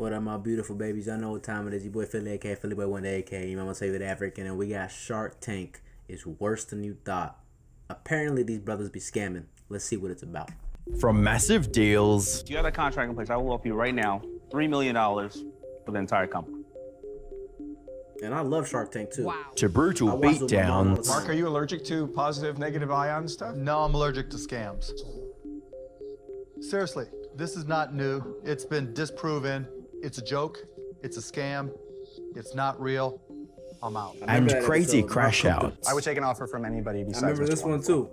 What up, my beautiful babies? I know what time it is. Your boy Philly, aka Philly Boy 1 aka your mama favorite African, and we got Shark Tank. It's worse than you thought. Apparently, these brothers be scamming. Let's see what it's about. From massive deals. You have a contract in place. I will offer you right now $3 million for the entire company. And I love Shark Tank too. Wow. To brutal I watch it with my mom all the beatdowns. time. Mark, are you allergic to positive, negative ion stuff? No, I'm allergic to scams. Seriously, this is not new. It's been disproven. It's a joke. It's a scam. It's not real. I'm out. I remember And that crazy episode, crash Mark Cook outs. I would take an offer from anybody I besides remember Mr. this one Wonderful.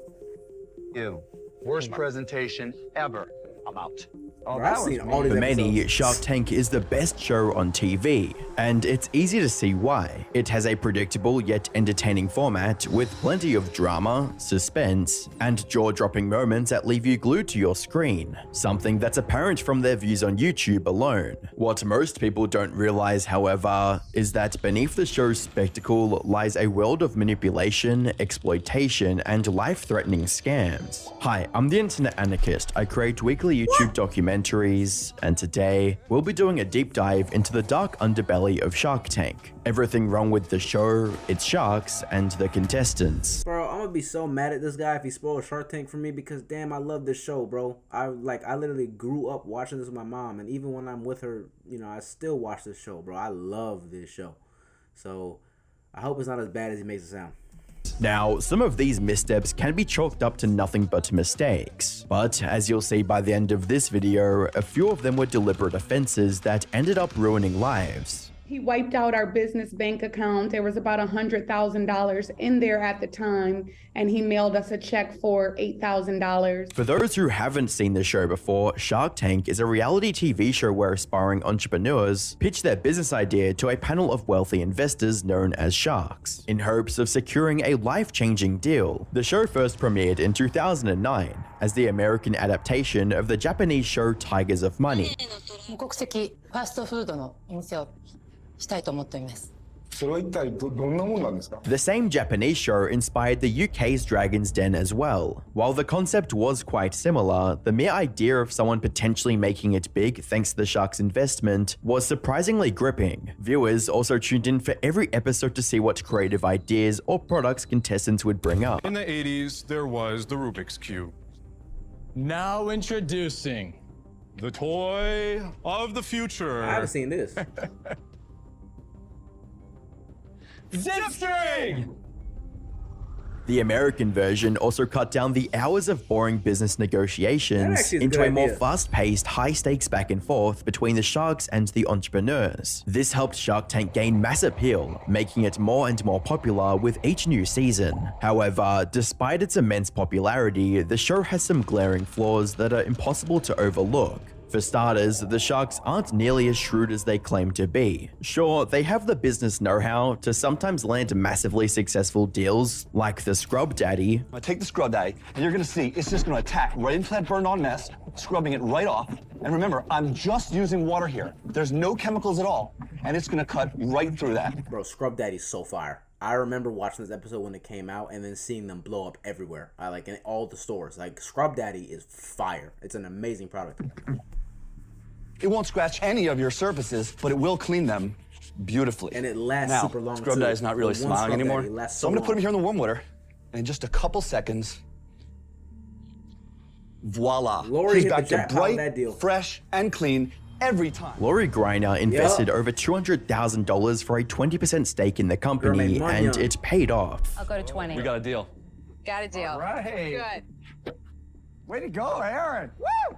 too. You. Worst presentation ever. I'm out. Oh, Bro, that I've was seen me. all these For many, episodes. Shark Tank is the best show on TV, and it's easy to see why. It has a predictable yet entertaining format with plenty of drama, suspense, and jaw-dropping moments that leave you glued to your screen, something that's apparent from their views on YouTube alone. What most people don't realize, however, is that beneath the show's spectacle lies a world of manipulation, exploitation, and life-threatening scams. Hi, I'm the Internet Anarchist. I create weekly YouTube documentaries, and today we'll be doing a deep dive into the dark underbelly of Shark Tank. Everything wrong with the show, its sharks, and the contestants. Bro, I'm gonna be so mad at this guy if he spoils Shark Tank for me because damn, I love this show, bro. I literally grew up watching this with my mom, and even when I'm with her, you know, I still watch this show, bro. I love this show. So I hope it's not as bad as he makes it sound. Now, some of these missteps can be chalked up to nothing but mistakes, but as you'll see by the end of this video, a few of them were deliberate offenses that ended up ruining lives. He wiped out our business bank account. There was about $100,000 in there at the time, and he mailed us a check for $8,000. For those who haven't seen the show before, Shark Tank is a reality TV show where aspiring entrepreneurs pitch their business idea to a panel of wealthy investors known as sharks, in hopes of securing a life-changing deal. The show first premiered in 2009 as the American adaptation of the Japanese show Tigers of Money. 国籍ファストフードのお店をしたいと思っています。 それは一体どんなもんなんですか? The same Japanese show inspired the UK's Dragon's Den as well. While the concept was quite similar, the mere idea of someone potentially making it big thanks to the shark's investment was surprisingly gripping. Viewers also tuned in for every episode to see what creative ideas or products contestants would bring up. In the 80s, there was the Rubik's Cube. Now introducing the toy of the future. I haven't seen this. Zipstring! The American version also cut down the hours of boring business That negotiations actually is a into good a more idea. fast-paced, high-stakes back and forth between the sharks and the entrepreneurs. This helped Shark Tank gain mass appeal, making it more and more popular with each new season. However, despite its immense popularity, the show has some glaring flaws that are impossible to overlook. For starters, the sharks aren't nearly as shrewd as they claim to be. Sure, they have the business know-how to sometimes land massively successful deals, like the Scrub Daddy. I'm gonna take the scrub daddy, and you're gonna see it's just gonna attack right into that burned on mess, scrubbing it right off. And remember, I'm just using water here. There's no chemicals at all, and it's gonna cut right through that. Bro, Scrub Daddy's so fire. I remember watching this episode when it came out and then seeing them blow up everywhere. Like in all the stores. Like Scrub Daddy is fire. It's an amazing product. It won't scratch any of your surfaces, but it will clean them beautifully. And it lasts now, super long, Scrub too. Daddy's not really The one smiling Scrub anymore. Daddy lasts So I'm so gonna put him long. here in the warm water, and in just a couple seconds, voila. Lori He's hit the back to jackpot on that deal. bright, fresh, and clean every time. Lori Greiner invested over $200,000 for a 20% stake in the company, made money and on it. it paid off. I'll go to 20. We got a deal. Got a deal. All right. Good. Way to go, Aaron. Woo!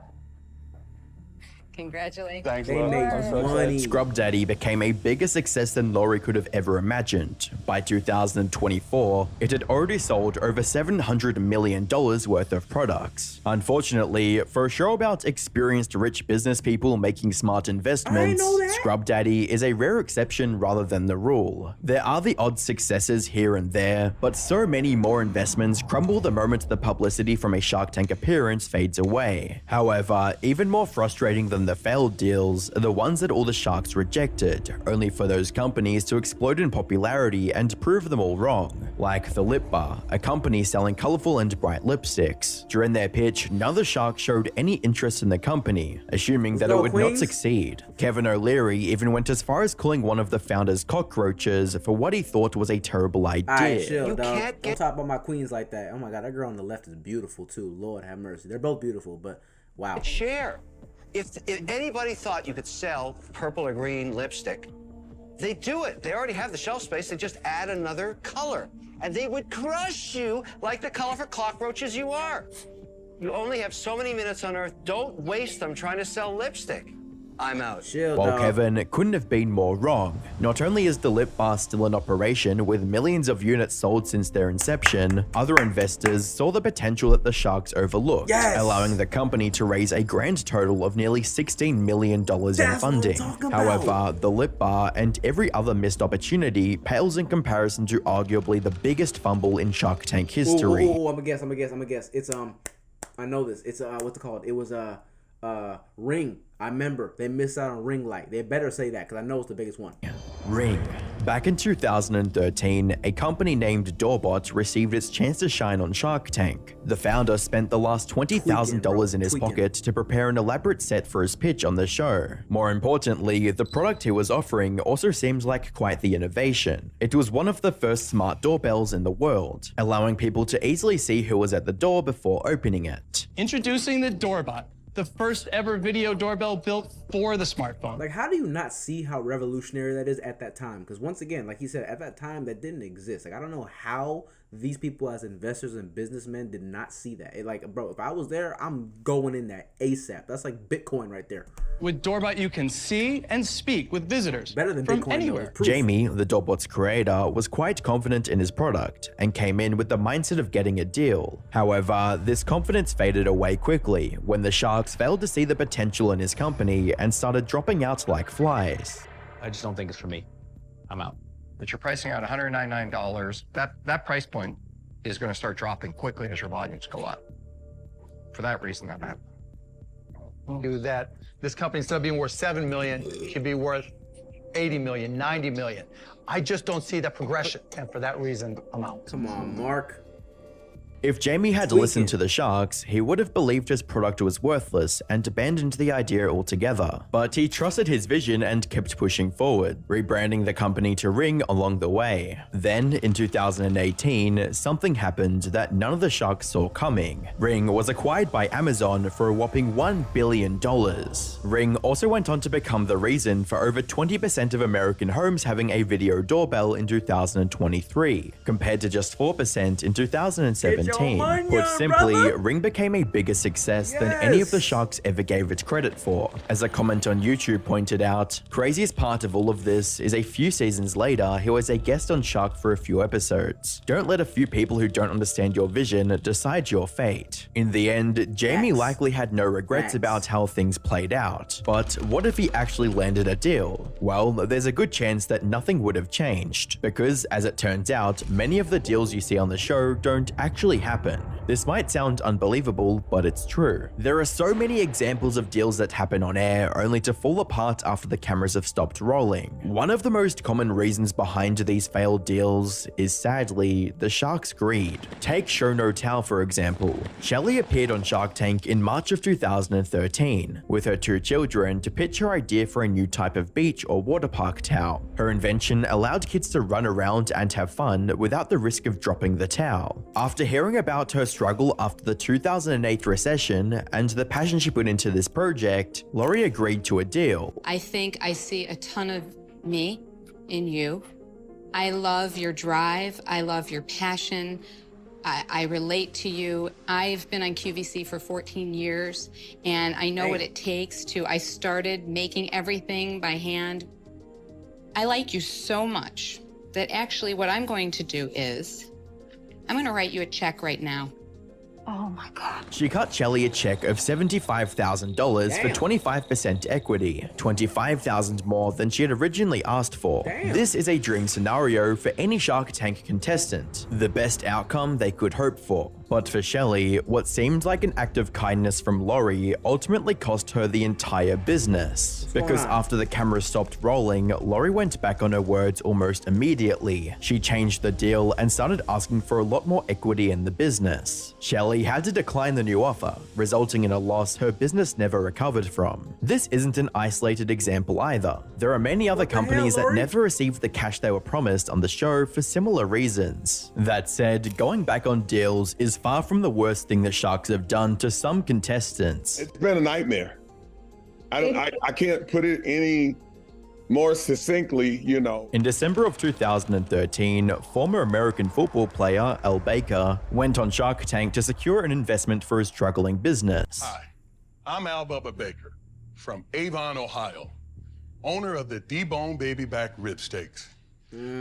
Congratulations. Thanks, They Lori. made I'm so money. excited. Scrub Daddy became a bigger success than Lori could have ever imagined. By 2024, it had already sold over $700 million worth of products. Unfortunately, for a show about experienced rich business people making smart investments, know that. Scrub Daddy is a rare exception rather than the rule. There are the odd successes here and there, but so many more investments crumble the moment the publicity from a Shark Tank appearance fades away. However, even more frustrating than the failed deals are the ones that all the sharks rejected, only for those companies to explode in popularity and prove them all wrong. like the Lip Bar, a company selling colorful and bright lipsticks. During their pitch, none of the sharks showed any interest in the company, assuming that it would not succeed. Kevin O'Leary even went as far as calling one of the founders cockroaches for what he thought was a terrible idea. Alright, chill, dog. Don't talk about my queens like that. Oh my god, that girl on the left is beautiful too. Lord have mercy. They're both beautiful, but wow. Share. If anybody thought you could sell purple or green lipstick, they do it. They already have the shelf space. They just add another color. And they would crush you like the colorful cockroaches you are. You only have so many minutes on Earth. Don't waste them trying to sell lipstick. I'm out. Chill, While dog. Kevin couldn't have been more wrong. Not only is the Lip Bar still in operation with millions of units sold since their inception, other investors saw the potential that the sharks overlooked, allowing the company to raise a grand total of nearly $16 million in funding. However, the Lip Bar and every other missed opportunity pales in comparison to arguably the biggest fumble in Shark Tank history. I'm gonna guess. It's I know this. It's what's it called? It was Ring. I remember they missed out on Ring Light. They better say that because I know it's the biggest one. Ring. Back in 2013, a company named Doorbot received its chance to shine on Shark Tank. The founder spent the last $20,000 in his pocket to prepare an elaborate set for his pitch on the show. More importantly, the product he was offering also seems like quite the innovation. It was one of the first smart doorbells in the world, allowing people to easily see who was at the door before opening it. Introducing the Doorbot, the first ever video doorbell built for the smartphone. Like, how do you not see how revolutionary that is at that time? Because once again, like he said, at that time, that didn't exist. Like, I don't know how these people as investors and businessmen did not see that. Like, bro, if I was there, I'm going in that ASAP. That's like Bitcoin right there. With Doorbot, you can see and speak with visitors better than from Bitcoin, anywhere. Jamie, the Doorbot's creator, was quite confident in his product and came in with the mindset of getting a deal. However, this confidence faded away quickly when the sharks failed to see the potential in his company and started dropping out like flies. I just don't think it's for me. I'm out. That you're pricing out $199, that price point is going to start dropping quickly as your volumes go up. For that reason, I'm out. Do that. This company, instead of being worth $7 million, should be worth $80 million, $90 million. I just don't see that progression, and for that reason, I'm out. Come on, Mark. If Jamie had listened to the sharks, he would have believed his product was worthless and abandoned the idea altogether. But he trusted his vision and kept pushing forward, rebranding the company to Ring along the way. Then, in 2018, something happened that none of the sharks saw coming. Ring was acquired by Amazon for a whopping $1 billion. Ring also went on to become the reason for over 20% of American homes having a video doorbell in 2023, compared to just 4% in 2017. Put simply, Ring became a bigger success than any of the sharks ever gave it credit for. As a comment on YouTube pointed out, craziest part of all of this is a few seasons later, he was a guest on Shark for a few episodes. Don't let a few people who don't understand your vision decide your fate. In the end, Jamie likely had no regrets about how things played out. But what if he actually landed a deal? Well, there's a good chance that nothing would have changed, because as it turns out, many of the deals you see on the show don't actually happen. This might sound unbelievable, but it's true. There are so many examples of deals that happen on air only to fall apart after the cameras have stopped rolling. One of the most common reasons behind these failed deals is sadly the sharks' greed. Take Show No Tell for example. Shelley appeared on Shark Tank in March of 2013 with her 2 children to pitch her idea for a new type of beach or water park towel. Her invention allowed kids to run around and have fun without the risk of dropping the towel. After hearing about her struggle after the 2008 recession and the passion she put into this project, Laurie agreed to a deal. I think I see a ton of me in you. I love your drive. I love your passion. I relate to you. I've been on QVC for 14 years, and I know what it takes to, I started making everything by hand. I like you so much that actually what I'm going to do is, I'm going to write you a check right now Oh my God. She cut Shelley a check of $75,000 for 25% equity, $25,000 more than she had originally asked for. This is a dream scenario for any Shark Tank contestant, the best outcome they could hope for. But for Shelley, what seemed like an act of kindness from Lori ultimately cost her the entire business. Because after the camera stopped rolling, Lori went back on her words almost immediately. She changed the deal and started asking for a lot more equity in the business. Shelley had to decline the new offer, resulting in a loss her business never recovered from. This isn't an isolated example either. There are many other companies that never received the cash they were promised on the show for similar reasons. That said, going back on deals is far from the worst thing that Sharks have done to some contestants. It's been a nightmare. I can't put it any more succinctly, you know. In December of 2013, former American football player Al Baker went on Shark Tank to secure an investment for his struggling business. Hi, I'm Al Bubba Baker from Avon, Ohio, owner of the D-Bone Baby Back Rib Steaks.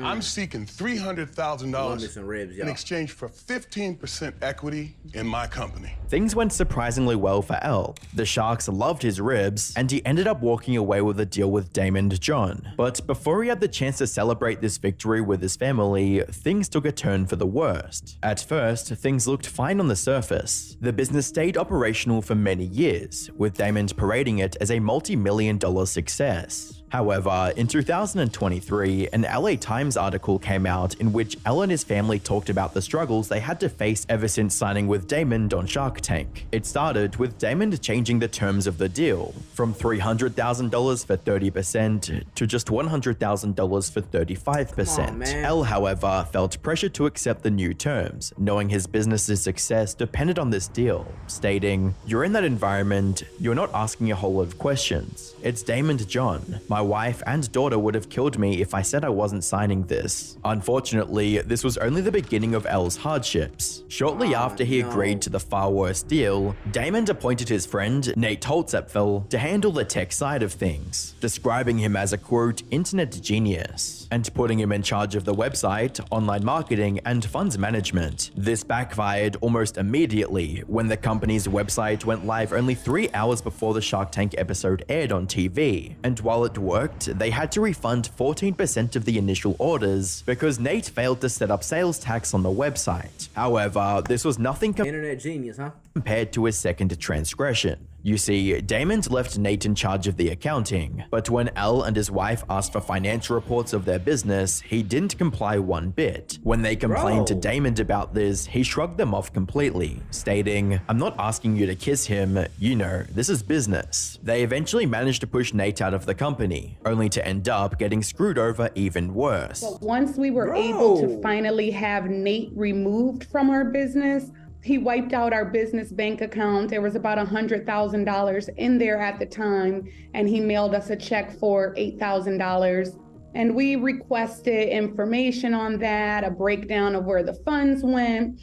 I'm seeking $300,000 in exchange for 15% equity in my company. Things went surprisingly well for Al. The Sharks loved his ribs, and he ended up walking away with a deal with Damon John. But before he had the chance to celebrate this victory with his family, things took a turn for the worst. At first, things looked fine on the surface. The business stayed operational for many years, with Damon parading it as a multi-million-dollar success. However, in 2023, an LA Times article came out in which Al and his family talked about the struggles they had to face ever since signing with Damon on Shark Tank. It started with Damon changing the terms of the deal, from $300,000 for 30% to just $100,000 for 35%. Al, however, felt pressure to accept the new terms, knowing his business's success depended on this deal, stating, "You're in that environment, you're not asking a whole lot of questions. It's Damon John. My wife and daughter would have killed me if I said I wasn't signing this." Unfortunately, this was only the beginning of Al's hardships. Shortly after he agreed to the far worse deal, Damon appointed his friend, Nate Holtzapfel, to handle the tech side of things, describing him as a quote, internet genius, and putting him in charge of the website, online marketing, and funds management. This backfired almost immediately when the company's website went live only 3 hours before the Shark Tank episode aired on TV, and while it worked, they had to refund 14% of the initial orders because Nate failed to set up sales tax on the website. However, this was nothing internet genius, huh? Compared to his second transgression. You see, Damon left Nate in charge of the accounting, but when Al and his wife asked for financial reports of their business, he didn't comply one bit. When they complained to Damon about this, he shrugged them off completely, stating, "I'm not asking you to kiss him, you know, this is business." They eventually managed to push Nate out of the company, only to end up getting screwed over even worse. But once we were able to finally have Nate removed from our business, he wiped out our business bank account. There was about $100,000 in there at the time, and he mailed us a check for $8,000. And we requested information on that, a breakdown of where the funds went,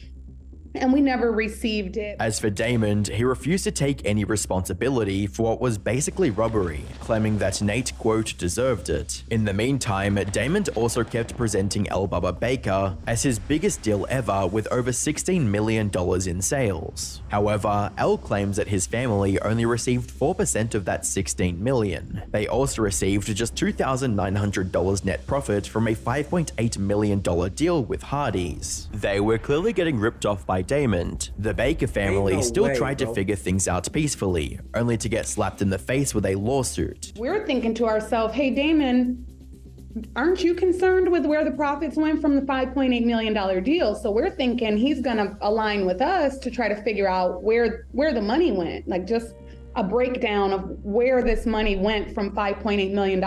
and we never received it. As for Damon, he refused to take any responsibility for what was basically robbery, claiming that Nate, quote, deserved it. In the meantime, Damon also kept presenting Al Bubba Baker as his biggest deal ever with over $16 million in sales. However, Al claims that his family only received 4% of that $16 million. They also received just $2,900 net profit from a $5.8 million deal with Hardee's. They were clearly getting ripped off by Damon. The Baker family still tried to figure things out peacefully, only to get slapped in the face with a lawsuit. We're thinking to ourselves, hey, Damon, aren't you concerned with where the profits went from the $5.8 million deal? So we're thinking he's gonna align with us to try to figure out where the money went, like just a breakdown of where this money went from $5.8 million.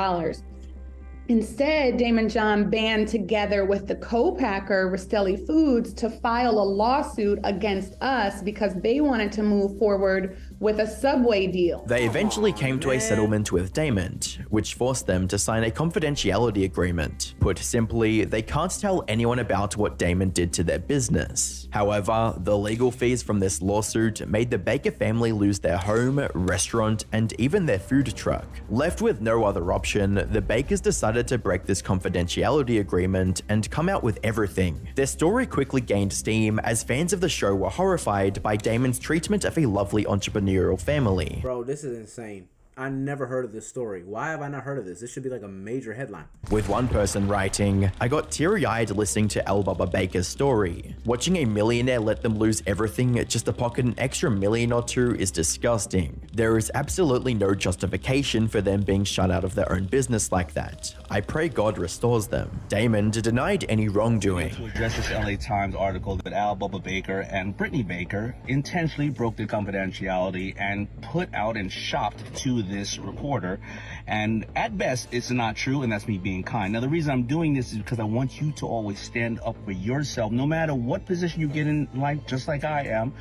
Instead, Damon John band together with the co-packer, Rastelli Foods, to file a lawsuit against us because they wanted to move forward with a Subway deal. They eventually came to a settlement with Damon, which forced them to sign a confidentiality agreement. Put simply, they can't tell anyone about what Damon did to their business. However, the legal fees from this lawsuit made the Baker family lose their home, restaurant, and even their food truck. Left with no other option, the Bakers decided to break this confidentiality agreement and come out with everything. Their story quickly gained steam as fans of the show were horrified by Damon's treatment of a lovely entrepreneurial family. Bro, this is insane. I never heard of this story. Why have I not heard of this? This should be like a major headline. With one person writing, I got teary-eyed listening to Bubba Baker's story. Watching a millionaire let them lose everything just to pocket an extra million or two is disgusting. There is absolutely no justification for them being shut out of their own business like that. I pray God restores them. Damon denied any wrongdoing. To address this LA Times article that Bubba Baker and Brittany Baker intentionally broke the confidentiality and put out and shopped to this reporter, and at best it's not true, and that's me being kind. Now the reason I'm doing this is because I want you to always stand up for yourself no matter what position you get in life, just like I am.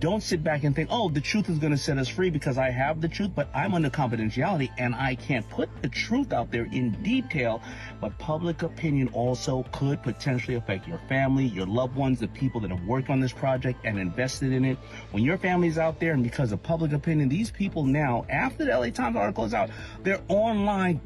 Don't sit back and think, oh, the truth is going to set us free because I have the truth, but I'm under confidentiality and I can't put the truth out there in detail. But public opinion also could potentially affect your family, your loved ones, the people that have worked on this project and invested in it. When your family's out there and because of public opinion, these people now, after the LA Times article is out, they're online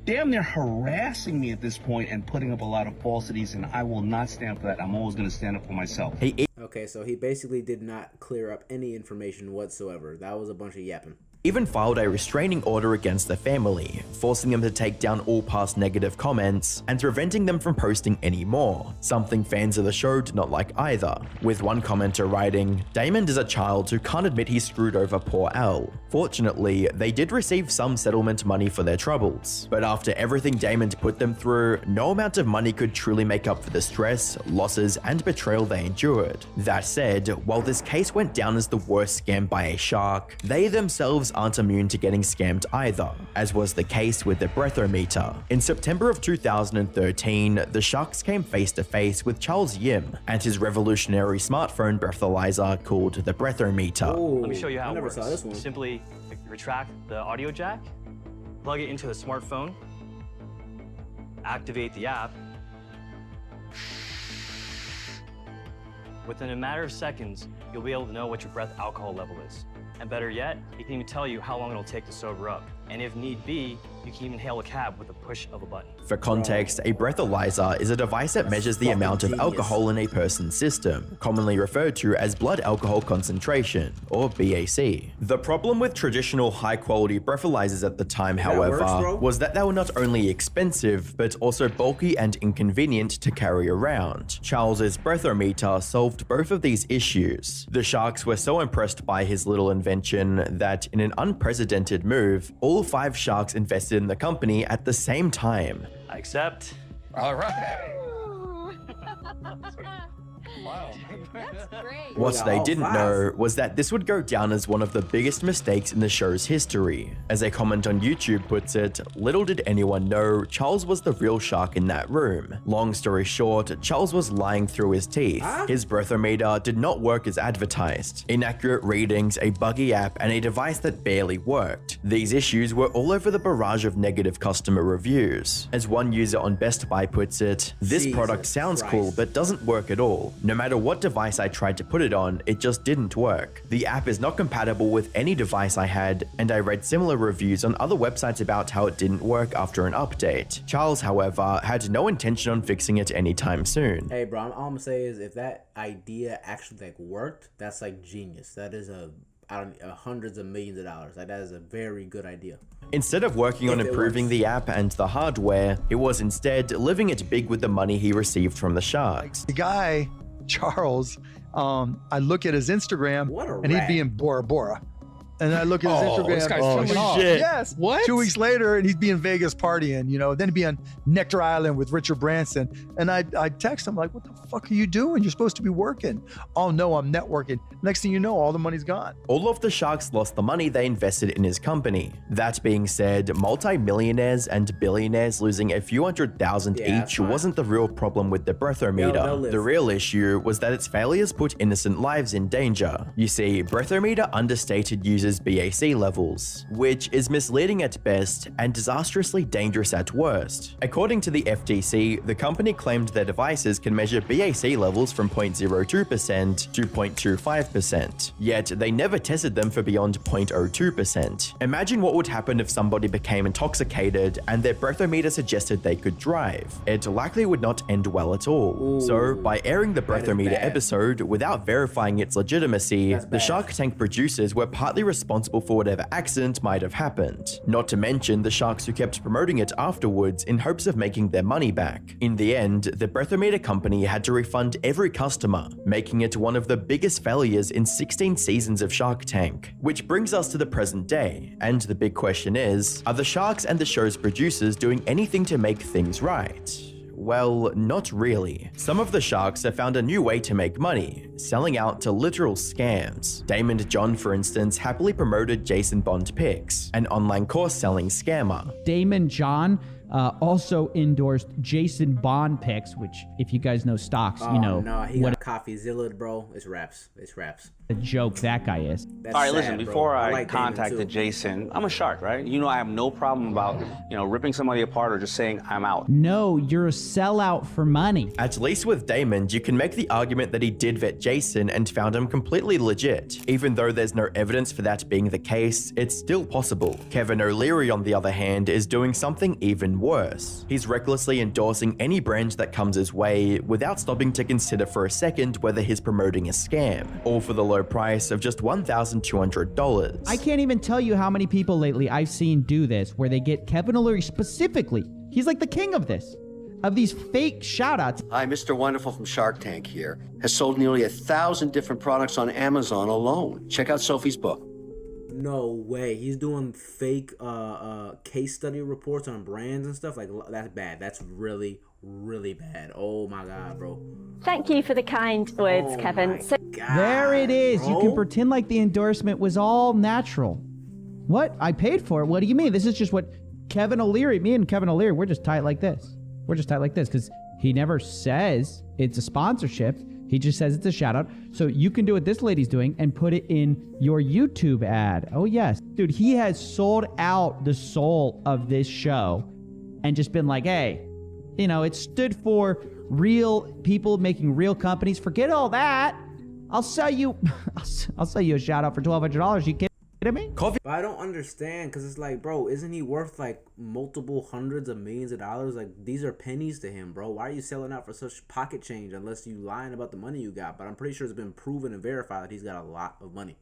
damn near harassing me at this point and putting up a lot of falsities, and I will not stand for that. I'm always going to stand up for myself. Okay, so he basically did not clear up any information whatsoever. That was a bunch of yapping. Even filed a restraining order against the family, forcing them to take down all past negative comments and preventing them from posting any more, something fans of the show did not like either, with one commenter writing, Damon is a child who can't admit he screwed over poor Al. Fortunately, they did receive some settlement money for their troubles, but after everything Damon put them through, no amount of money could truly make up for the stress, losses, and betrayal they endured. That said, while this case went down as the worst scam by a shark, they themselves aren't immune to getting scammed either, as was the case with the Brethometer. In September of 2013, the sharks came face to face with Charles Yim and his revolutionary smartphone breathalyzer called the Brethometer. Let me show you how it works. Simply retract the audio jack, plug it into the smartphone, activate the app. Within a matter of seconds, you'll be able to know what your breath alcohol level is. And better yet, it can even tell you how long it'll take to sober up. And if need be, you can even hail a cab with a push of a button. For context, a breathalyzer is a device that measures the amount of alcohol in a person's system, commonly referred to as blood alcohol concentration, or BAC. The problem with traditional high-quality breathalyzers at the time, however, was that they were not only expensive, but also bulky and inconvenient to carry around. Charles's Brethometer solved both of these issues. The sharks were so impressed by his little invention that, in an unprecedented move, all 5 sharks invested in the company at the same time. I accept. All right. Wow. That's great. What they didn't know was that this would go down as one of the biggest mistakes in the show's history. As a comment on YouTube puts it, little did anyone know Charles was the real shark in that room. Long story short, Charles was lying through his teeth. His Brethometer did not work as advertised. Inaccurate readings, a buggy app, and a device that barely worked. These issues were all over the barrage of negative customer reviews. As one user on Best Buy puts it, this product sounds cool but doesn't work at all. No matter what device I tried to put it on, it just didn't work. The app is not compatible with any device I had, and I read similar reviews on other websites about how it didn't work after an update. Charles, however, had no intention on fixing it anytime soon. Hey bro, all I'm gonna say is if that idea actually worked, that's genius. That is hundreds of millions of dollars. That is a very good idea. Instead of working on improving the app and the hardware, he was instead living it big with the money he received from the sharks. The guy, Charles, I look at his Instagram and he'd be in Bora Bora. And I look at his Instagram. This guy's shit. Yes. What? 2 weeks later, and he'd be in Vegas partying, then he'd be on Nectar Island with Richard Branson. And I text him like, what the fuck are you doing? You're supposed to be working. Oh no, I'm networking. Next thing you know, all the money's gone. All of the sharks lost the money they invested in his company. That being said, multi-millionaires and billionaires losing a few $100,000 each wasn't the real problem with the Brethometer. The real issue was that its failures put innocent lives in danger. You see, Brethometer understated users uses BAC levels, which is misleading at best and disastrously dangerous at worst. According to the FTC, the company claimed their devices can measure BAC levels from 0.02% to 0.25%, yet they never tested them for beyond 0.02%. Imagine what would happen if somebody became intoxicated and their breathometer suggested they could drive. It likely would not end well at all. Ooh, so, by airing the Brethometer bad. episode without verifying its legitimacy, That's the bad. Shark Tank producers were partly responsible for whatever accident might have happened. Not to mention the sharks who kept promoting it afterwards in hopes of making their money back. In the end, the Brethometer company had to refund every customer, making it one of the biggest failures in 16 seasons of Shark Tank. Which brings us to the present day, and the big question is, are the sharks and the show's producers doing anything to make things right? Well, not really. Some of the sharks have found a new way to make money, selling out to literal scams. Damon John, for instance, happily promoted Jason Bond Picks, an online course-selling scammer. Damon John also endorsed Jason Bond Picks, which, if you guys know stocks, you know no, he what got coffee zilled, bro. It's raps. It's raps. a joke that guy is. That's All right, sad, listen, bro. before I like Damon, contacted too. Jason, I'm a shark, right? You know, I have no problem about, ripping somebody apart or just saying I'm out. No, you're a sellout for money. At least with Damon, you can make the argument that he did vet Jason and found him completely legit. Even though there's no evidence for that being the case, it's still possible. Kevin O'Leary, on the other hand, is doing something even worse. He's recklessly endorsing any brand that comes his way without stopping to consider for a second whether he's promoting a scam, all for the low price of just $1,200. I can't even tell you how many people lately I've seen do this, where they get Kevin O'Leary specifically. He's like the king of this, of these fake shout-outs. Hi, Mr. Wonderful from Shark Tank here. Has sold nearly 1,000 different products on Amazon alone. Check out Sophie's book. No way. He's doing fake case study reports on brands and stuff. Like, that's bad. That's really, really bad. Oh my God, bro. Thank you for the kind words, Kevin. So There it is. You bro. can pretend like the endorsement was all natural. What? I paid for it? What do you mean? This is just what Kevin O'Leary, me and Kevin O'Leary, we're just tight like this. We're just tight like this because he never says it's a sponsorship. He just says it's a shout out. So you can do what this lady's doing and put it in your YouTube ad. Oh, yes. Dude, he has sold out the soul of this show and just been like, hey, it stood for real people making real companies. Forget all that. I'll sell you I'll sell you a shout out for $1,200. You kidding me? But I don't understand, because it's like, bro, isn't he worth like multiple hundreds of millions of dollars? Like, these are pennies to him, bro. Why are you selling out for such pocket change unless you lying about the money you got? But I'm pretty sure it's been proven and verified that he's got a lot of money.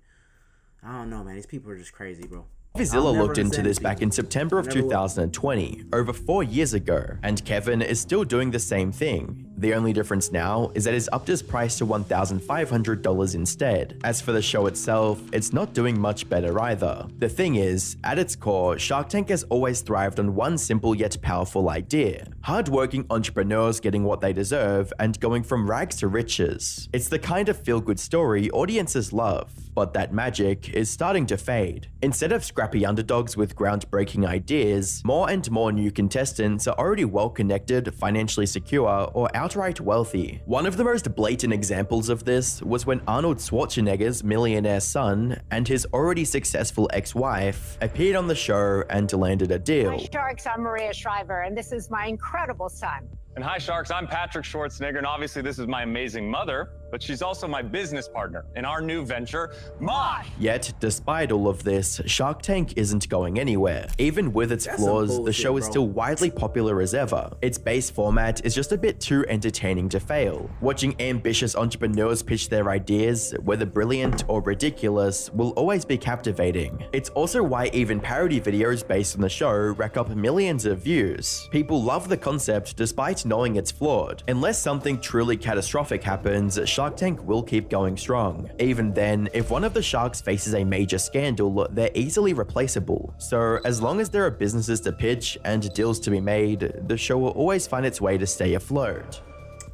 I don't know, man. These people are just crazy, bro. Coffeezilla looked into this back in September of 2020, over 4 years ago, and Kevin is still doing the same thing. The only difference now is that he's upped his price to $1,500 instead. As for the show itself, it's not doing much better either. The thing is, at its core, Shark Tank has always thrived on one simple yet powerful idea: hardworking entrepreneurs getting what they deserve and going from rags to riches. It's the kind of feel-good story audiences love, but that magic is starting to fade. Instead of scrappy underdogs with groundbreaking ideas, more and more new contestants are already well-connected, financially secure, or outright wealthy. One of the most blatant examples of this was when Arnold Schwarzenegger's millionaire son and his already successful ex-wife appeared on the show and landed a deal. Hi, Sharks. I'm Maria Shriver, and this is my incredible son. And hi, Sharks. I'm Patrick Schwarzenegger, and obviously this is my amazing mother, but she's also my business partner in our new venture, Mosh. Yet, despite all of this, Shark Tank isn't going anywhere. Even with its flaws, the show is still widely popular as ever. Its base format is just a bit too entertaining to fail. Watching ambitious entrepreneurs pitch their ideas, whether brilliant or ridiculous, will always be captivating. It's also why even parody videos based on the show rack up millions of views. People love the concept despite knowing it's flawed. Unless something truly catastrophic happens, Shark Tank will keep going strong. Even then, if one of the sharks faces a major scandal, they're easily replaceable. So as long as there are businesses to pitch and deals to be made, the show will always find its way to stay afloat.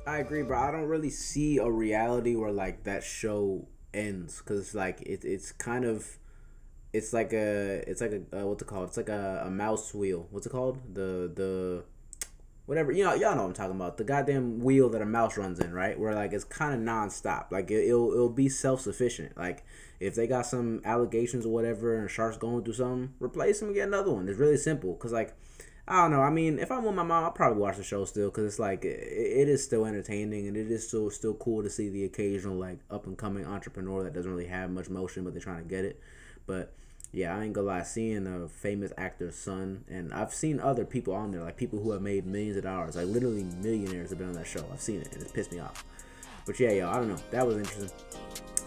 I agree, bro. I don't really see a reality where like that show ends, because like it's kind of, it's like a what's it called? It's like a mouse wheel. What's it called? whatever, y'all know what I'm talking about. The goddamn wheel that a mouse runs in, right? Where like it's kind of nonstop. Like it'll be self-sufficient. Like if they got some allegations or whatever, and a shark's going through something, replace them and get another one. It's really simple. Cause like I don't know. I mean, if I'm with my mom, I'll probably watch the show still, cause it's like it is still entertaining, and it is still cool to see the occasional like up and coming entrepreneur that doesn't really have much motion, but they're trying to get it. But yeah, I ain't gonna lie, seeing a famous actor's son, and I've seen other people on there, like people who have made millions of dollars, like literally millionaires have been on that show. I've seen it, and it's pissed me off. But yeah, y'all, I don't know. That was interesting.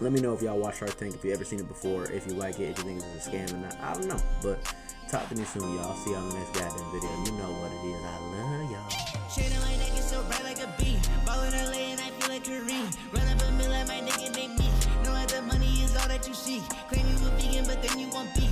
Let me know if y'all watch Shark Tank, if you ever seen it before, if you like it, if you think it's a scam or not. I don't know. But talk to me soon, y'all. See y'all in the next goddamn video. You know what it is. I love y'all. Shade on my neck is so bright like a bee. Ballin' LA and I feel like Kareem. Run up a mill at my nigga make me. Know that the money is all that you see. Claim you a vegan, but then you want beef.